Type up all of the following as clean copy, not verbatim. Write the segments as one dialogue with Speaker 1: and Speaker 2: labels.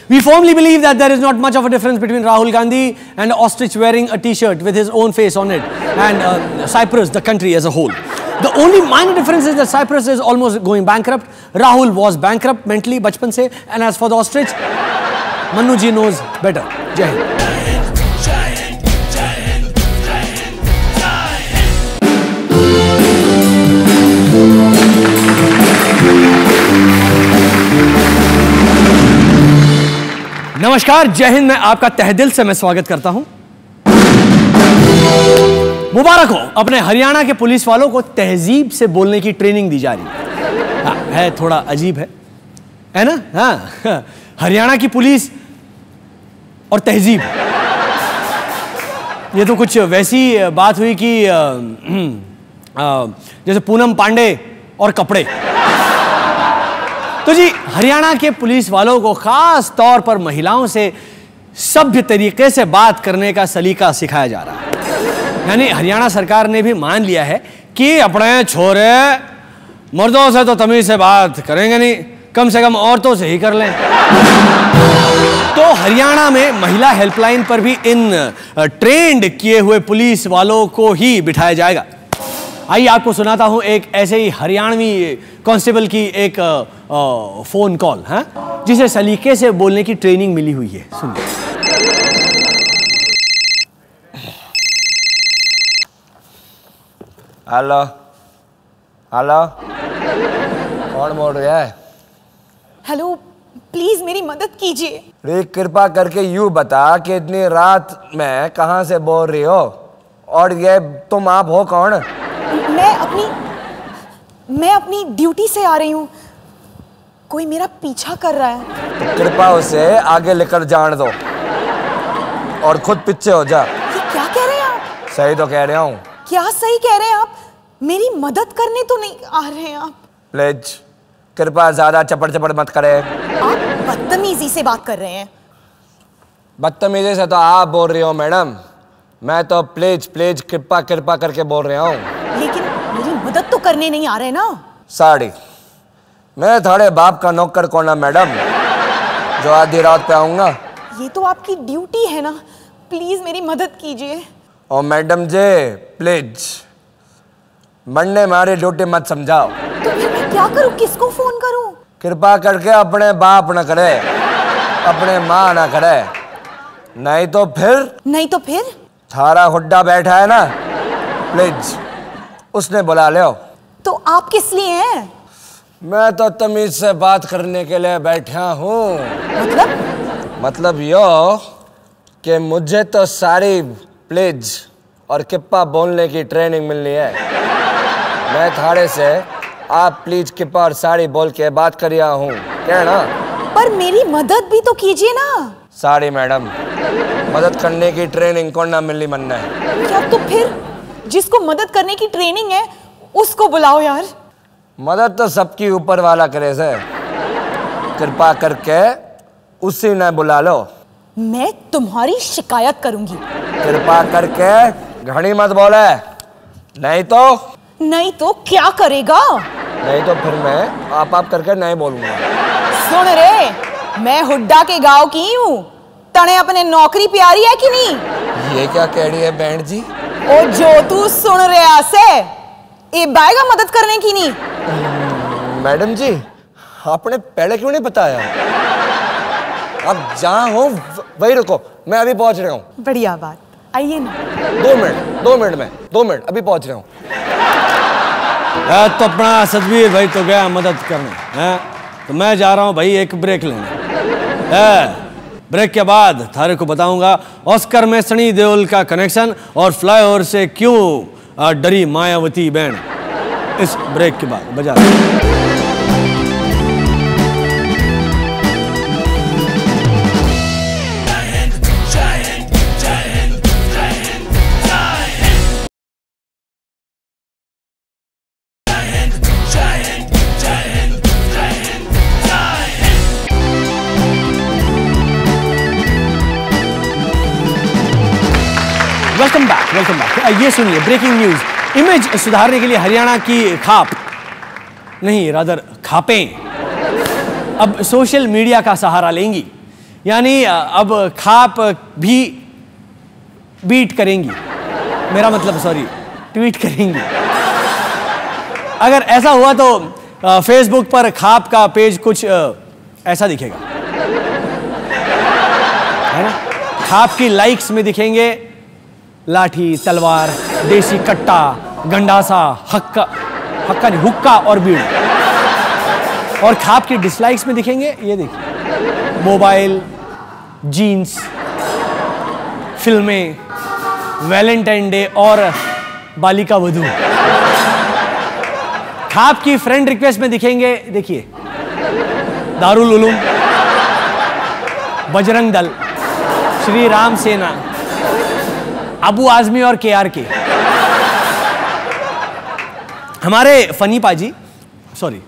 Speaker 1: We firmly believe that there is not much of a difference between Rahul Gandhi and ostrich wearing a t-shirt with his own face on it and Cyprus, the country as a whole. The only minor difference is that Cyprus is almost going bankrupt. Rahul was bankrupt mentally bachpan se, and as for the ostrich, Manu ji knows better. Jai Hind. नमस्कार, जय हिंद। मैं आपका तहे दिल से मैं स्वागत करता हूं। मुबारक हो, अपने हरियाणा के पुलिस वालों को तहजीब से बोलने की ट्रेनिंग दी जा रही है थोड़ा अजीब है ना? हाँ, हरियाणा की पुलिस और तहजीब, ये तो कुछ वैसी बात हुई कि जैसे पूनम पांडे और कपड़े। तो जी, हरियाणा के पुलिस वालों को खास तौर पर महिलाओं से सभ्य तरीके से बात करने का सलीका सिखाया जा रहा है। यानी हरियाणा सरकार ने भी मान लिया है कि अपने छोरे मर्दों से तो तमीज से बात करेंगे नहीं, कम से कम औरतों से ही कर लें। तो हरियाणा में महिला हेल्पलाइन पर भी इन ट्रेंड किए हुए पुलिस वालों को ही बिठाया जाएगा। आइए आपको सुनाता हूं एक ऐसे ही हरियाणवी कांस्टेबल की एक फोन कॉल, जिसे सलीके से बोलने की ट्रेनिंग मिली हुई है। सुनिए।
Speaker 2: हेलो हेलो, कौन बोल रहा है?
Speaker 3: हेलो, प्लीज मेरी मदद कीजिए।
Speaker 2: रे, कृपा करके यूं बता कि इतनी रात में कहां से बोल रही हो, और ये तुम आप हो कौन?
Speaker 3: मैं अपनी ड्यूटी से आ रही हूँ। कोई मेरा पीछा कर रहा है।
Speaker 2: तो कृपा उसे आगे लेकर जान दो और खुद पीछे हो जा।
Speaker 3: ये क्या कह रहे हैं आप?
Speaker 2: सही तो कह रहा हूँ।
Speaker 3: क्या सही कह रहे हैं आप? मेरी मदद करने तो नहीं आ रहे हैं आप?
Speaker 2: प्लीज कृपा ज्यादा चपड़ चपड़ मत करे।
Speaker 3: आप बदतमीजी से बात कर रहे हैं।
Speaker 2: बदतमीजी से तो आप बोल रही हो मैडम, मैं तो प्लीज प्लीज कृपा कृपा करके बोल रहा हूँ।
Speaker 3: लेकिन मेरी मदद तो करने नहीं आ रहे ना।
Speaker 2: साड़ी, मैं थोड़े बाप का नौकर कौन है मैडम, जो आधी रात पे आऊंगा?
Speaker 3: ये तो आपकी ड्यूटी है ना, प्लीज मेरी मदद कीजिए।
Speaker 2: ओ मैडम जी, प्लीज मरने मारी ड्यूटी मत समझाओ।
Speaker 3: तो फिर मैं क्या करूं? किसको फोन करूं?
Speaker 2: कृपा करके अपने बाप न करे, अपने माँ न करे, नहीं तो फिर थारा हुड्डा बैठा है ना, प्लीज उसने बुला ले।
Speaker 3: तो आप किस लिए हैं?
Speaker 2: मैं तो तमीज से बात करने के लिए बैठा हूँ। मतलब यो कि मुझे तो सारी प्लीज और किप्पा बोलने की ट्रेनिंग मिलनी है। मैं थारे से आप प्लीज किप्पा और साड़ी बोल के बात कर रहा हूँ, क्या ना?
Speaker 3: पर मेरी मदद भी तो कीजिए ना।
Speaker 2: साड़ी मैडम, मदद करने की ट्रेनिंग कौन ना मिलनी मन है?
Speaker 3: क्या? तो फिर जिसको मदद करने की ट्रेनिंग है उसको बुलाओ यार।
Speaker 2: मदद तो सबकी ऊपर वाला करे से, कृपा करके उसी ने बुला लो।
Speaker 3: मैं तुम्हारी शिकायत करूंगी।
Speaker 2: कृपा करके घड़ी मत बोले, नहीं तो
Speaker 3: क्या करेगा?
Speaker 2: नहीं तो फिर मैं आप करके नहीं बोलूंगा।
Speaker 3: सुन रे, मैं हुड्डा के गांव की हूँ, तने अपने नौकरी प्यारी है कि नहीं?
Speaker 2: ये क्या कह रही है बहन जी?
Speaker 3: ओ जो तू सुन रहा से, ये बाएगा मदद करने की नहीं?
Speaker 2: मैडम जी, आपने पहले क्यों नहीं बताया? आप जहाँ हो वही रुको, मैं अभी पहुंच रहा हूँ।
Speaker 3: बढ़िया बात, आइए ना।
Speaker 2: 2 मिनट अभी पहुंच रहा हूँ।
Speaker 1: तो अपना सतबीर भाई तो गया मदद करने, तो मैं जा रहा हूँ भाई एक ब्रेक लेने। ब्रेक के बाद थारे को बताऊंगा ऑस्कर में सनी देओल का कनेक्शन और फ्लाईओवर से क्यों डरी मायावती बहन। इस ब्रेक के बाद बजा वेलकम बैक। ये सुनिए, ब्रेकिंग न्यूज। इमेज सुधारने के लिए हरियाणा की खाप नहीं रादर खापें अब सोशल मीडिया का सहारा लेंगी। यानी अब खाप भी बीट करेंगी, मेरा मतलब सॉरी ट्वीट करेंगी। अगर ऐसा हुआ तो फेसबुक पर खाप का पेज कुछ ऐसा दिखेगा, है ना? खाप की लाइक्स में दिखेंगे लाठी, तलवार, देसी कट्टा, गंडासा, हक्का नहीं, हुक्का और बीड़। और खाप की डिसलाइक्स में दिखेंगे, ये देखिए, मोबाइल, जीन्स, फिल्में, वैलेंटाइन डे और बालिका वधू। खाप की फ्रेंड रिक्वेस्ट में दिखेंगे, देखिए, दारुल उलूम, बजरंग दल, श्री राम सेना, अबू आजमी और KRK। हमारे फनी पाजी, सॉरी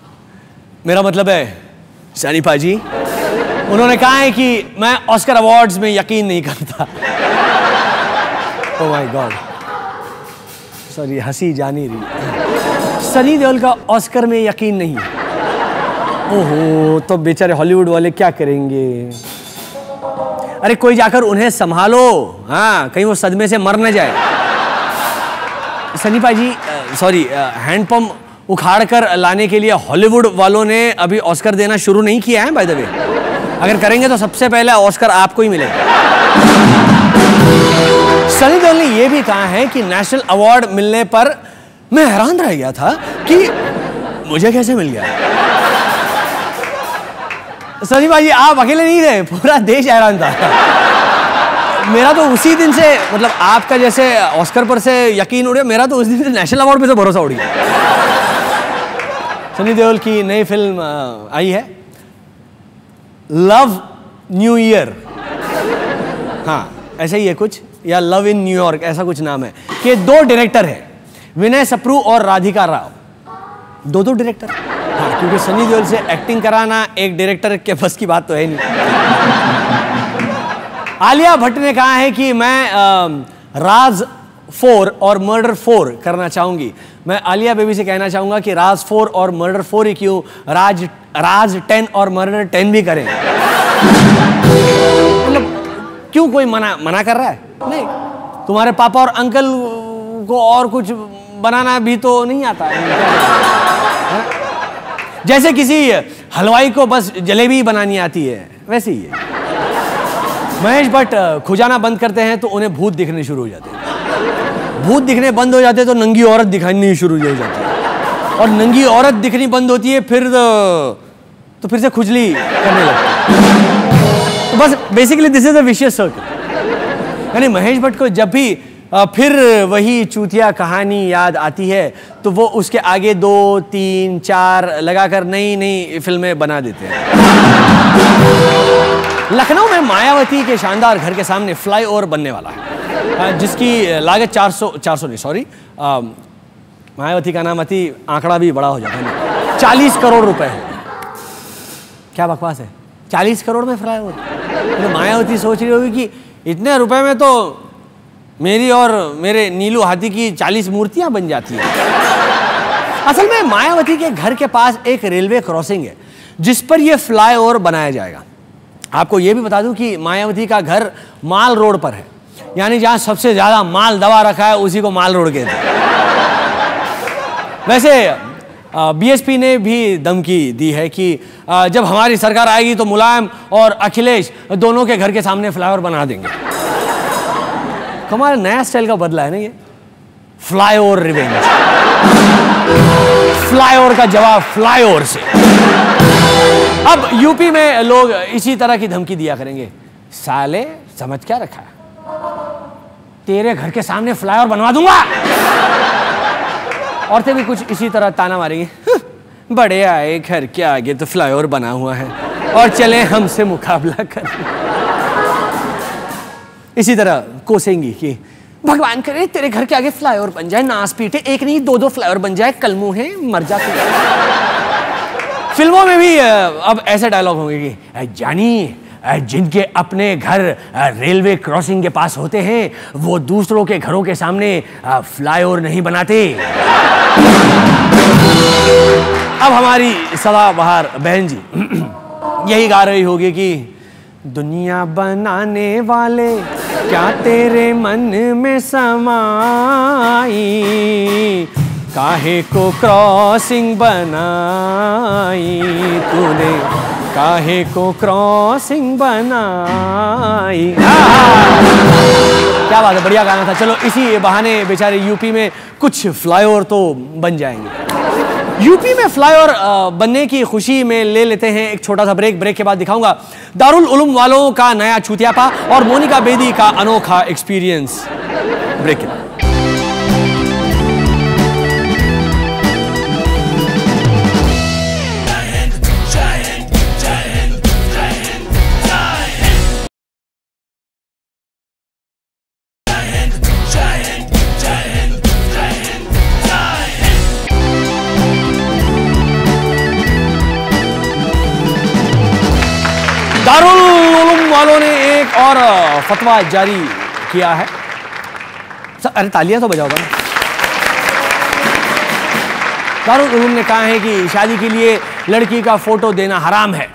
Speaker 1: मेरा मतलब है सनी पाजी, उन्होंने कहा है कि मैं ऑस्कर अवार्ड्स में यकीन नहीं करता। ओह माय गॉड, सॉरी हंसी जा नहीं रही। सनी देओल का ऑस्कर में यकीन नहीं है। ओहो, तो बेचारे हॉलीवुड वाले क्या करेंगे? अरे कोई जाकर उन्हें संभालो, हाँ, कहीं वो सदमे से मर न जाए। सनी पाजी, सॉरी, हैंडपंप उखाड़ कर लाने के लिए हॉलीवुड वालों ने अभी ऑस्कर देना शुरू नहीं किया है, बाय द वे। अगर करेंगे तो सबसे पहले ऑस्कर आपको ही मिलेगा। सनी देओल ने यह भी कहा है कि नेशनल अवार्ड मिलने पर मैं हैरान रह गया था कि मुझे कैसे मिल गया। सनी भाई आप अकेले नहीं थे, पूरा देश हैरान था। मेरा तो उसी दिन से, मतलब आपका जैसे ऑस्कर पर से यकीन उड़ गया, मेरा तो उस दिन से नेशनल अवार्ड पे से भरोसा उड़ गया। सनी देओल की नई फिल्म आई है, लव न्यू ईयर, हाँ ऐसा ही है कुछ, या लव इन न्यूयॉर्क, ऐसा कुछ नाम है। कि दो डायरेक्टर हैं, विनय सप्रू और राधिका राव, दो डायरेक्टर। हाँ, क्योंकि सनी देओल से एक्टिंग कराना एक डायरेक्टर के बस की बात तो है नहीं। आलिया भट्ट ने कहा है कि मैं राज 4 और मर्डर 4 करना चाहूंगी। मैं आलिया बेबी से कहना चाहूंगा कि राज 4 और मर्डर 4 ही क्यों, राज 10 और मर्डर 10 भी करें। मतलब क्यों कोई मना कर रहा है? नहीं, तुम्हारे पापा और अंकल को और कुछ बनाना भी तो नहीं आता है? जैसे किसी हलवाई को बस जलेबी बनानी आती है, वैसे ही है। महेश भट्ट खुजाना बंद करते हैं तो उन्हें भूत दिखने शुरू हो जाते हैं, भूत दिखने बंद हो जाते हैं तो नंगी औरत दिखानी शुरू हो जाती है, और नंगी औरत दिखनी बंद होती है फिर तो फिर से खुजली करने लगती है। तो बस basically this is a vicious circle. यानी महेश भट्ट को जब भी फिर वही चूतिया कहानी याद आती है तो वो उसके आगे 2, 3, 4 लगाकर नई नई फिल्में बना देते हैं। लखनऊ में मायावती के शानदार घर के सामने फ्लाईओवर बनने वाला है, जिसकी लागत 400 नहीं, सॉरी, मायावती का नाम अति आंकड़ा भी बड़ा हो जाता है, 40 करोड़ रुपए है। क्या बकवास है, 40 करोड़ में फ्लाईओवर? तो मायावती सोच रही होगी कि इतने रुपए में तो मेरी और मेरे नीलू हाथी की 40 मूर्तियां बन जाती हैं। असल में मायावती के घर के पास एक रेलवे क्रॉसिंग है जिस पर यह फ्लाईओवर बनाया जाएगा। आपको यह भी बता दूं कि मायावती का घर माल रोड पर है, यानी जहां सबसे ज्यादा माल दबा रखा है उसी को माल रोड कहते हैं। वैसे बीएसपी ने भी धमकी दी है कि जब हमारी सरकार आएगी तो मुलायम और अखिलेश दोनों के घर के सामने फ्लाईओवर बना देंगे। हमारा नया स्टाइल का बदला है ना ये, फ्लाईओवर रिवेंज। फ्लाईओवर का जवाब फ्लाईओवर से। अब यूपी में लोग इसी तरह की धमकी दिया करेंगे, साले समझ क्या रखा है, तेरे घर के सामने फ्लाईओवर बनवा दूंगा। औरतें भी कुछ इसी तरह ताना मारेंगी, बड़े आए घर के आगे तो फ्लाईओवर बना हुआ है और चले हमसे मुकाबला कर। इसी तरह कोसेंगी कि भगवान करे तेरे घर के आगे फ्लाईओवर बन जाए, नास पीटे, एक नहीं 2 फ्लाईओवर बन जाए, कल मुंह है मर जा। फिल्मों में भी अब ऐसे डायलॉग होंगे कि जानी जिनके अपने घर रेलवे क्रॉसिंग के पास होते हैं वो दूसरों के घरों के सामने फ्लाईओवर नहीं बनाते। अब हमारी सदाबहार बहन जी यही गा रही होगी कि दुनिया बनाने वाले क्या तेरे मन में समाई, काहे को क्रॉसिंग बनाई तूने, काहे को क्रॉसिंग बनाई। क्या बात है, बढ़िया गाना था। चलो इसी बहाने बेचारे यूपी में कुछ फ्लाईओवर तो बन जाएंगे। यूपी में फ्लाईओवर बनने की खुशी में ले लेते हैं एक छोटा सा ब्रेक। ब्रेक के बाद दिखाऊंगा दारुल उलूम वालों का नया चूतियापा और मोनिका बेदी का अनोखा एक्सपीरियंस। ब्रेक के बाद। दारुल उलूम वालों ने एक और फतवा जारी किया है। अरे तालियां तो बजाओ। दारुल उलूम ने कहा है कि शादी के लिए लड़की का फोटो देना हराम है।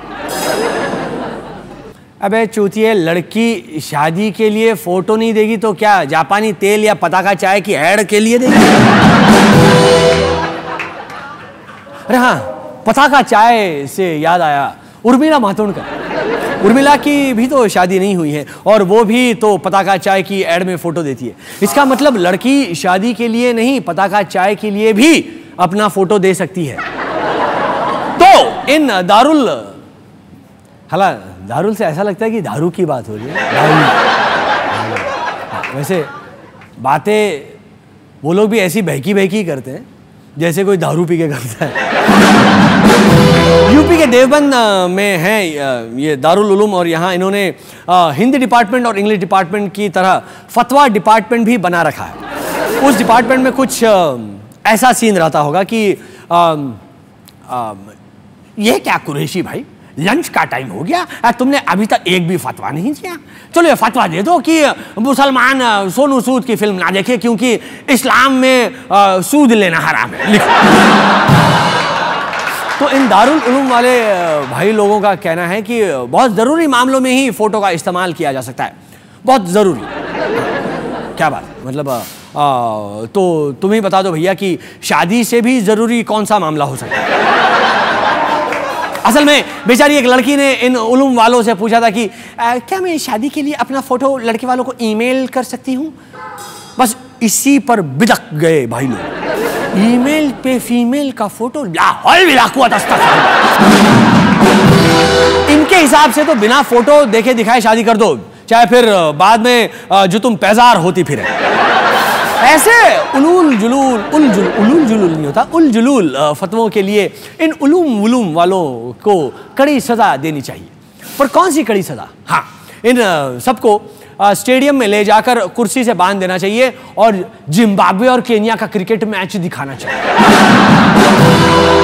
Speaker 1: अबे चूतिए, लड़की शादी के लिए फोटो नहीं देगी तो क्या जापानी तेल या पताका चाय की ऐड के लिए देगी? अरे हाँ, पताका चाय से याद आया, उर्मिला मातोंडकर, उर्मिला की भी तो शादी नहीं हुई है और वो भी तो पताका चाय की एड में फोटो देती है। इसका मतलब लड़की शादी के लिए नहीं, पताका चाय के लिए भी अपना फोटो दे सकती है। तो इन दारुल, हालांकि दारुल से ऐसा लगता है कि दारू की बात हो रही है। वैसे बातें वो लोग भी ऐसी बहकी बहकी करते हैं जैसे कोई दारू पी के करता है। यूपी के देवबंद में है ये दारुल उलूम और यहाँ इन्होंने हिंदी डिपार्टमेंट और इंग्लिश डिपार्टमेंट की तरह फतवा डिपार्टमेंट भी बना रखा है। उस डिपार्टमेंट में कुछ ऐसा सीन रहता होगा कि ये क्या कुरैशी भाई, लंच का टाइम हो गया, तुमने अभी तक एक भी फतवा नहीं दिया। चलो ये फतवा दे दो कि मुसलमान सोनू सूद की फिल्म ना देखे क्योंकि इस्लाम में सूद लेना हराम है। लिखो। तो इन दारुल उलूम वाले भाई लोगों का कहना है कि बहुत ज़रूरी मामलों में ही फ़ोटो का इस्तेमाल किया जा सकता है, बहुत ज़रूरी। क्या बात, मतलब तो तुम ही बता दो भैया कि शादी से भी ज़रूरी कौन सा मामला हो सकता है। असल में बेचारी एक लड़की ने इन उलूम वालों से पूछा था कि क्या मैं शादी के लिए अपना फ़ोटो लड़के वालों को ईमेल कर सकती हूँ? बस इसी पर बिदक गए भाई लोग। ईमेल पे फीमेल का फोटो, इनके हिसाब से तो बिना फोटो देखे दिखाए शादी कर दो, चाहे फिर बाद में जो तुम पैजार होती फिरे। ऐसे उलूल जुलूल नहीं होता, उल जुलूल फतवों के लिए इन उलूम वालों को कड़ी सजा देनी चाहिए। पर कौन सी कड़ी सजा? हाँ, इन सबको स्टेडियम में ले जाकर कुर्सी से बांध देना चाहिए और जिम्बाब्वे और केन्या का क्रिकेट मैच दिखाना चाहिए।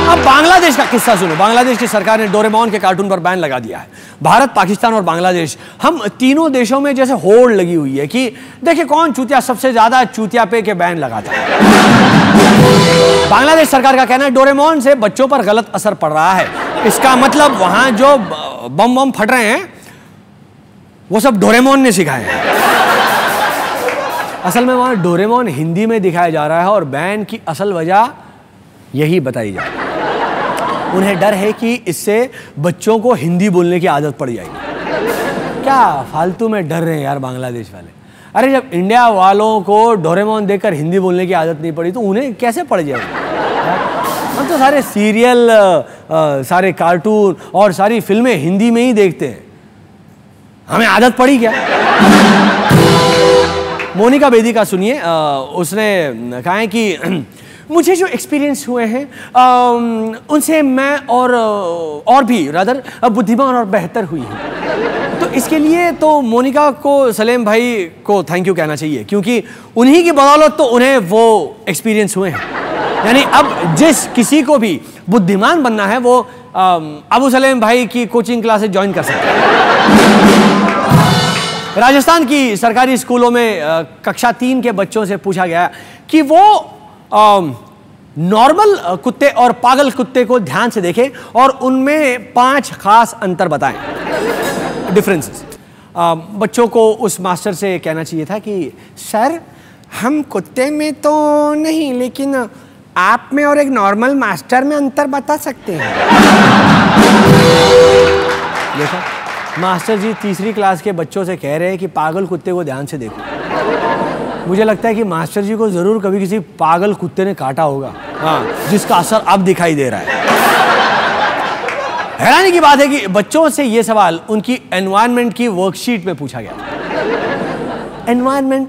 Speaker 1: अब बांग्लादेश का किस्सा सुनो। बांग्लादेश की सरकार ने डोरेमोन के कार्टून पर बैन लगा दिया है। भारत, पाकिस्तान और बांग्लादेश, हम तीनों देशों में जैसे होड़ लगी हुई है कि देखिए कौन चूतिया सबसे ज्यादा चूतिया पे के बैन लगाता है। बांग्लादेश सरकार का कहना है डोरेमोन से बच्चों पर गलत असर पड़ रहा है। इसका मतलब वहां जो बम फट रहे हैं वो सब डोरेमोन ने सिखाए हैं। असल में वहां डोरेमोन हिंदी में दिखाया जा रहा है और बैन की असल वजह यही बताई जा रही है। उन्हें डर है कि इससे बच्चों को हिंदी बोलने की आदत पड़ जाएगी। क्या फालतू में डर रहे हैं यार बांग्लादेश वाले। अरे जब इंडिया वालों को डोरेमोन देखकर हिंदी बोलने की आदत नहीं पड़ी तो उन्हें कैसे पड़ जाएगी? हम तो सारे सीरियल, सारे कार्टून और सारी फिल्में हिंदी में ही देखते हैं, हमें आदत पड़ी क्या? मोनिका बेदी का सुनिए। उसने कहा है कि मुझे जो एक्सपीरियंस हुए हैं उनसे मैं और भी रादर बुद्धिमान और बेहतर हुई हूँ। तो इसके लिए तो मोनिका को, सलेम भाई को थैंक यू कहना चाहिए क्योंकि उन्हीं की बदौलत तो उन्हें वो एक्सपीरियंस हुए हैं। यानी अब जिस किसी को भी बुद्धिमान बनना है वो अबू सलेम भाई की कोचिंग क्लासेस ज्वाइन कर सकते हैं। राजस्थान की सरकारी स्कूलों में कक्षा 3 के बच्चों से पूछा गया कि वो नॉर्मल कुत्ते और पागल कुत्ते को ध्यान से देखें और उनमें 5 खास अंतर बताएं। डिफरेंसेस। बच्चों को उस मास्टर से कहना चाहिए था कि सर हम कुत्ते में तो नहीं, लेकिन आप में और एक नॉर्मल मास्टर में अंतर बता सकते हैं। देखा, मास्टर जी तीसरी क्लास के बच्चों से कह रहे हैं कि पागल कुत्ते को ध्यान से देखो। मुझे लगता है कि मास्टर जी को जरूर कभी किसी पागल कुत्ते ने काटा होगा, हाँ, जिसका असर अब दिखाई दे रहा है। हैरानी की बात है कि बच्चों से यह सवाल उनकी एनवायरनमेंट की वर्कशीट में पूछा गया। एनवायरनमेंट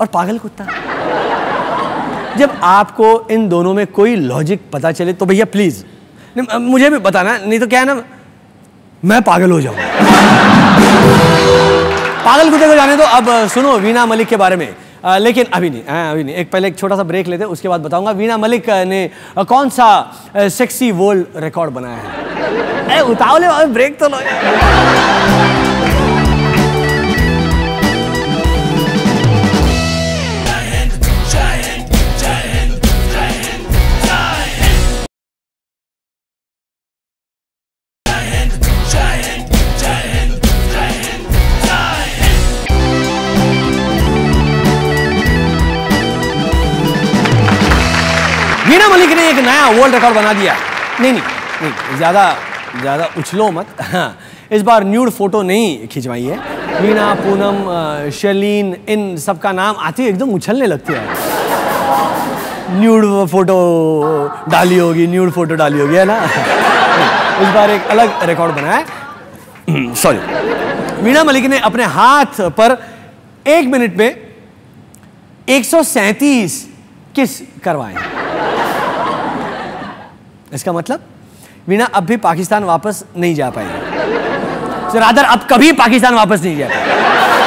Speaker 1: और पागल कुत्ता। जब आपको इन दोनों में कोई लॉजिक पता चले तो भैया प्लीज मुझे भी बताना, नहीं तो क्या है ना, मैं पागल हो जाऊं। पागल कुत्ते को जाने दो। अब सुनो वीणा मलिक के बारे में, लेकिन अभी नहीं, पहले एक छोटा सा ब्रेक लेते, उसके बाद बताऊंगा वीणा मलिक ने कौन सा सेक्सी वर्ल्ड रिकॉर्ड बनाया है। उतावले ब्रेक तो लो। वीणा मलिक ने एक नया वर्ल्ड रिकॉर्ड बना दिया। नहीं, ज्यादा उछलो मत। हाँ, इस बार न्यूड फोटो नहीं खिंचवाई है। वीणा, पूनम, शर्लीन, इन सबका नाम आती एकदम उछलने लगती है। न्यूड फोटो डाली होगी, है ना। इस बार एक अलग रिकॉर्ड बनाया है। सॉरी, वीणा मलिक ने अपने हाथ पर 1 मिनट में 137 किस करवाए। इसका मतलब वीणा अब भी पाकिस्तान वापस नहीं जा पाएगी। रादर अब कभी पाकिस्तान वापस नहीं जा पाएगी,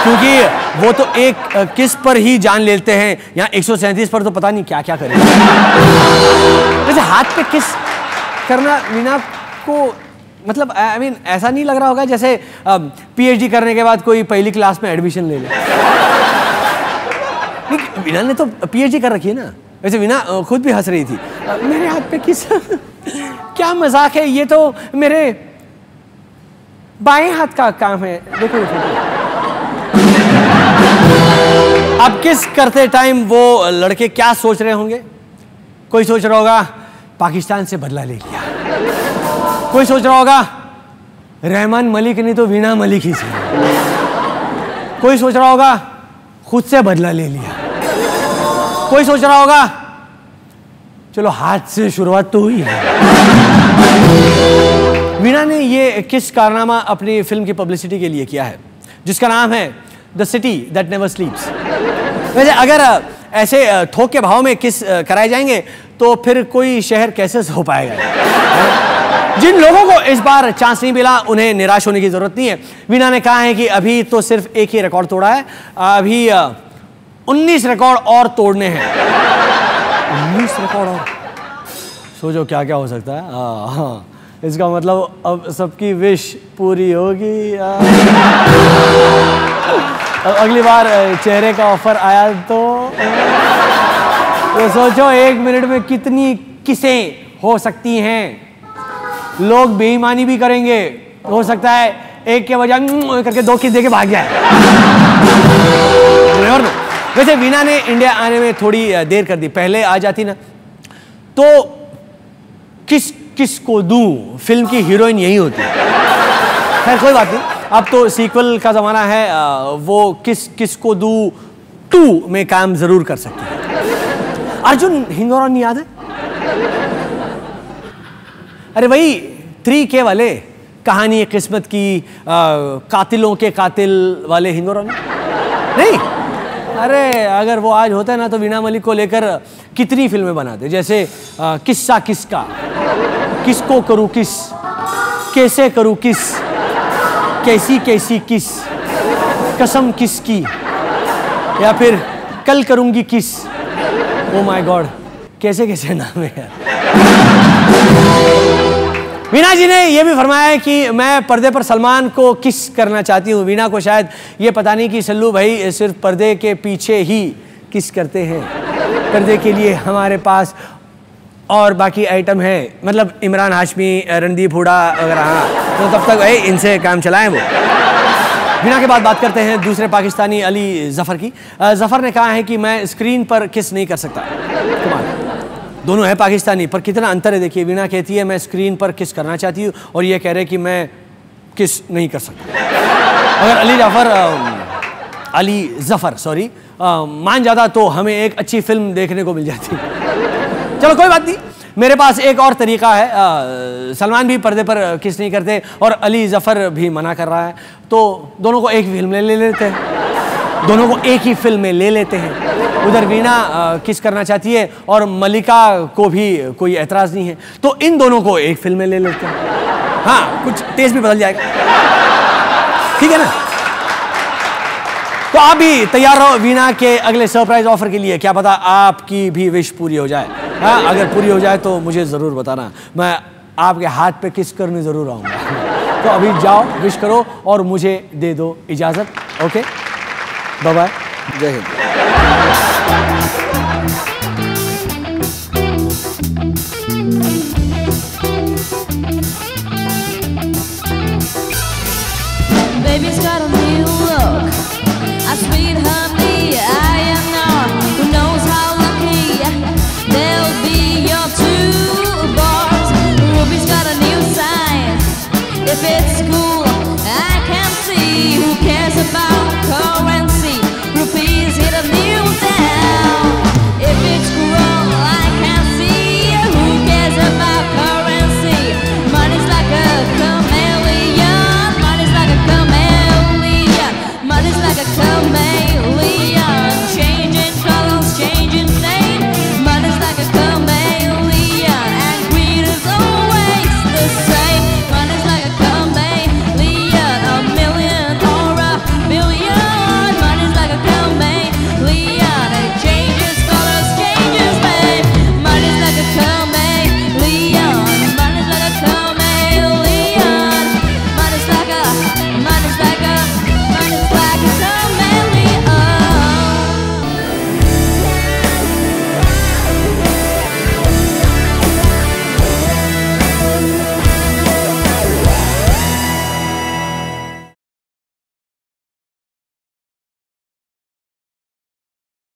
Speaker 1: क्योंकि वो तो एक किस पर ही जान लेते हैं, यहाँ 137 पर तो पता नहीं क्या क्या करेंगे। वैसे हाथ पे किस करना वीणा को, मतलब आई मीन ऐसा नहीं लग रहा होगा जैसे पीएचडी करने के बाद कोई पहली क्लास में एडमिशन ले ले। वीणा ने तो पीएचडी कर रखी है ना। वैसे वीणा खुद भी हंस रही थी। मेरे हाथ पे किस, क्या मजाक है, ये तो मेरे बाएं हाथ का काम है। देखो अब किस करते टाइम वो लड़के क्या सोच रहे होंगे। कोई सोच रहा होगा पाकिस्तान से बदला ले लिया, कोई सोच रहा होगा रहमान मलिक नहीं तो वीणा मलिक ही से, कोई सोच रहा होगा खुद से बदला ले लिया, कोई सोच रहा होगा चलो हाथ से शुरुआत तो हुई है। वीणा ने ये किस कारनामा अपनी फिल्म की पब्लिसिटी के लिए किया है, जिसका नाम है द सिटी दैट नेवर स्लीप्स। वैसे अगर ऐसे थोक के भाव में किस कराए जाएंगे तो फिर कोई शहर कैसे सो पाएगा। जिन लोगों को इस बार चांस नहीं मिला उन्हें निराश होने की जरूरत नहीं है। वीणा ने कहा है कि अभी तो सिर्फ एक ही रिकॉर्ड तोड़ा है, अभी 19 रिकॉर्ड और तोड़ने हैं। 19 रिकॉर्ड और, सोचो क्या क्या हो सकता है। हाँ, इसका मतलब अब सबकी विश पूरी होगी। अब अगली बार चेहरे का ऑफर आया तो सोचो 1 मिनट में कितनी किसें हो सकती हैं। लोग बेईमानी भी करेंगे, हो सकता है एक के बजाय करके 2 किस देके भाग जाए। वैसे वीणा ने इंडिया आने में थोड़ी देर कर दी, पहले आ जाती ना तो किस को दूं फिल्म की हीरोइन यही होती है। खैर कोई बात नहीं, अब तो सीक्वल का जमाना है, वो किस को दूं 2 में काम जरूर कर सकती है। अर्जुन हिंगोरानी याद है? अरे वही 3K वाले, कहानी किस्मत की, कातिलों के कातिल वाले हिंगोरानी नहीं। अरे अगर वो आज होता है ना तो वीणा मलिक को लेकर कितनी फिल्में बनाते, जैसे किस्सा किसका, किसको करूं किस, कैसे करूं किस, कैसी कैसी किस, कसम किसकी, या फिर कल करूंगी किस। ओ माय गॉड, कैसे कैसे नाम है यार। वीणा जी ने यह भी फरमाया है कि मैं पर्दे पर सलमान को किस करना चाहती हूँ। वीणा को शायद ये पता नहीं कि सल्लू भाई सिर्फ पर्दे के पीछे ही किस करते हैं, पर्दे के लिए हमारे पास और बाकी आइटम है, मतलब इमरान हाशमी, रणदीप हुडा वगैरह। हाँ, तो तब तक भाई इनसे काम चलाएं वो। वीणा के बाद बात करते हैं दूसरे पाकिस्तानी अली जफर की। जफर ने कहा है कि मैं स्क्रीन पर किस नहीं कर सकता। कमाल, दोनों है पाकिस्तानी, पर कितना अंतर है देखिए। वीणा कहती है मैं स्क्रीन पर किस करना चाहती हूँ, और ये कह रहे कि मैं किस नहीं कर सकता। अगर अली जफर सॉरी मान जाता तो हमें एक अच्छी फिल्म देखने को मिल जाती। चलो कोई बात नहीं, मेरे पास एक और तरीका है। सलमान भी पर्दे पर किस नहीं करते और अली जफर भी मना कर रहा है, तो दोनों को एक फिल्म में ले लेते हैं। दोनों को एक ही फिल्म में ले लेते हैं। उधर वीणा किस करना चाहती है और मलिका को भी कोई एतराज नहीं है, तो इन दोनों को एक फिल्म में ले लेते हैं। हाँ, कुछ टेस्ट भी बदल जाएगा, ठीक है ना। तो आप भी तैयार रहो वीणा के अगले सरप्राइज ऑफर के लिए। क्या पता आपकी भी विश पूरी हो जाए। हाँ, अगर पूरी हो जाए तो मुझे जरूर बताना, मैं आपके हाथ पे किस करने जरूर आऊंगा। तो अभी जाओ, विश करो और मुझे दे दो इजाजत। ओके, बाय बाय, जय Hind.
Speaker 4: Baby's got a new look, a sweet honey, I am not. Who knows how lucky they'll be your two boys. Ruby's got a new sign. If it's cool, I can see. Who cares about